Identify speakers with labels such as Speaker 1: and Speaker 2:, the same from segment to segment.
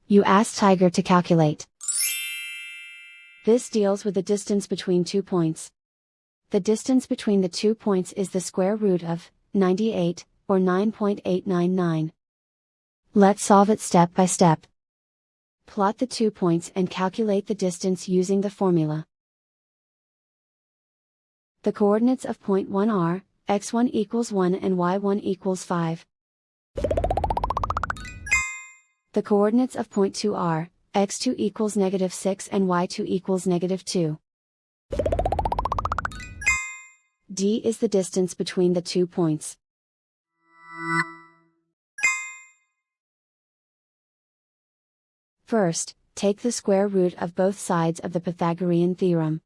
Speaker 1: You ask Tiger to calculate. This deals with the distance between 2 points. The distance between the 2 points is the square root of 98, or 9.899. Let's solve it step by step. Plot the 2 points and calculate the distance using the formula. The coordinates of point 1 are, x1 equals 1 and y1 equals 5. The coordinates of point 2 are, x2 equals -6 and y2 equals -2. D is the distance between the 2 points. First, take the square root of both sides of the Pythagorean theorem.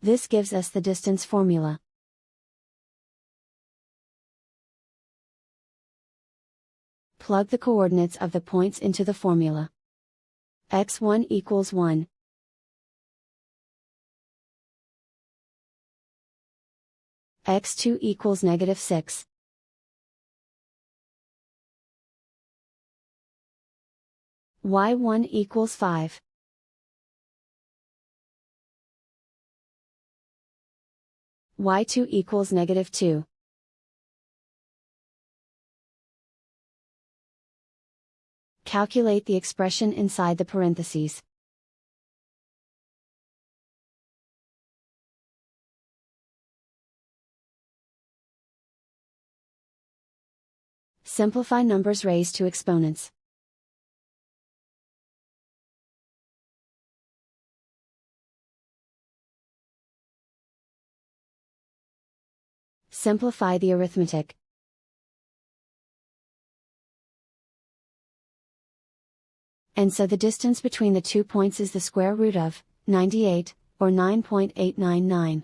Speaker 1: This gives us the distance formula. Plug the coordinates of the points into the formula. x1 equals 1. x2 equals -6. y1 equals 5. y2 equals -2. Calculate the expression inside the parentheses. Simplify numbers raised to exponents. Simplify the arithmetic. And so the distance between the 2 points is the square root of 98, or 9.899.